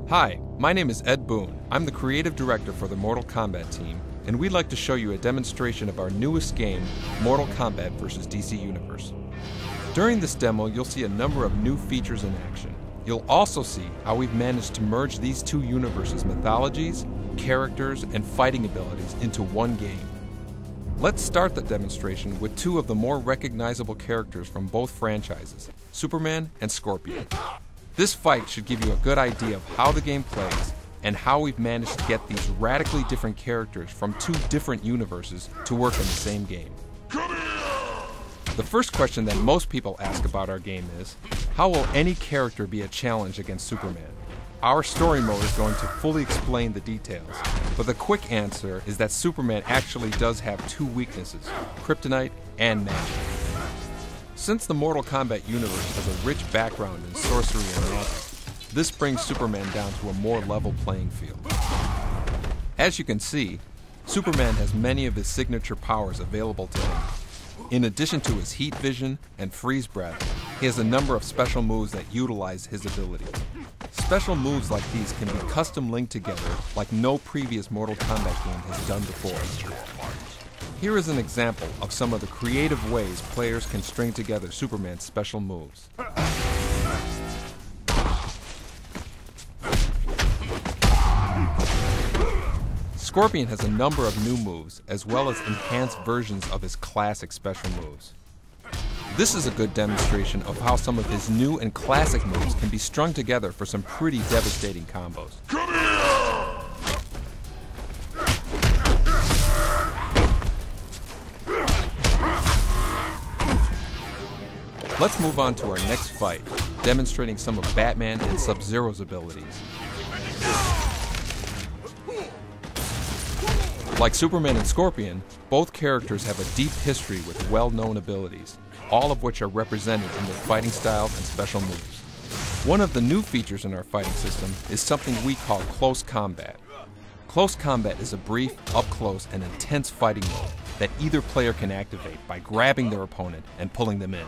Hi, my name is Ed Boone. I'm the creative director for the Mortal Kombat team, and we'd like to show you a demonstration of our newest game, Mortal Kombat vs. DC Universe. During this demo, you'll see a number of new features in action. You'll also see how we've managed to merge these two universes' mythologies, characters, and fighting abilities into one game. Let's start the demonstration with two of the more recognizable characters from both franchises, Superman and Scorpion. This fight should give you a good idea of how the game plays and how we've managed to get these radically different characters from two different universes to work in the same game. The first question that most people ask about our game is, how will any character be a challenge against Superman? Our story mode is going to fully explain the details, but the quick answer is that Superman actually does have two weaknesses, kryptonite and magic. Since the Mortal Kombat universe has a rich background in sorcery and magic, this brings Superman down to a more level playing field. As you can see, Superman has many of his signature powers available to him. In addition to his heat vision and freeze breath, he has a number of special moves that utilize his ability. Special moves like these can be custom linked together like no previous Mortal Kombat game has done before. Here is an example of some of the creative ways players can string together Superman's special moves. Scorpion has a number of new moves, as well as enhanced versions of his classic special moves. This is a good demonstration of how some of his new and classic moves can be strung together for some pretty devastating combos. Let's move on to our next fight, demonstrating some of Batman and Sub-Zero's abilities. Like Superman and Scorpion, both characters have a deep history with well-known abilities, all of which are represented in their fighting styles and special moves. One of the new features in our fighting system is something we call Close Combat. Close Combat is a brief, up-close, and intense fighting mode that either player can activate by grabbing their opponent and pulling them in.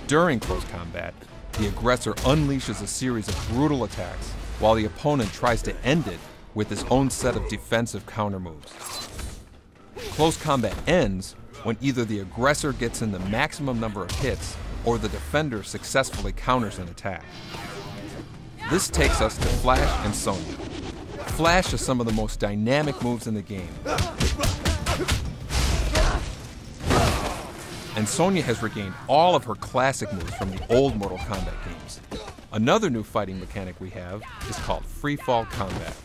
During Close Combat, the aggressor unleashes a series of brutal attacks, while the opponent tries to end it with his own set of defensive counter moves. Close Combat ends when either the aggressor gets in the maximum number of hits or the defender successfully counters an attack. This takes us to Flash and Sonya. Flash has some of the most dynamic moves in the game, and Sonya has regained all of her classic moves from the old Mortal Kombat games. Another new fighting mechanic we have is called Free Fall Combat.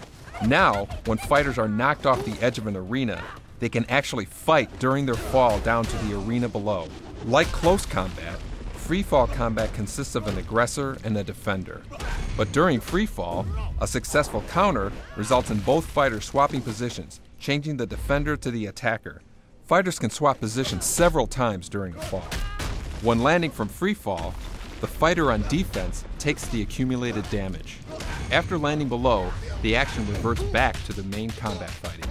Now, when fighters are knocked off the edge of an arena, they can actually fight during their fall down to the arena below. Like Close Combat, Free Fall Combat consists of an aggressor and a defender. But during free fall, a successful counter results in both fighters swapping positions, changing the defender to the attacker. Fighters can swap positions several times during a fall. When landing from free fall, the fighter on defense takes the accumulated damage. After landing below, the action reverts back to the main combat fighting.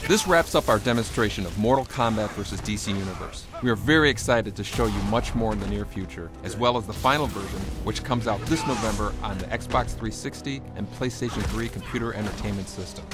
This wraps up our demonstration of Mortal Kombat vs. DC Universe. We are very excited to show you much more in the near future, as well as the final version, which comes out this November on the Xbox 360 and PlayStation 3 computer entertainment system.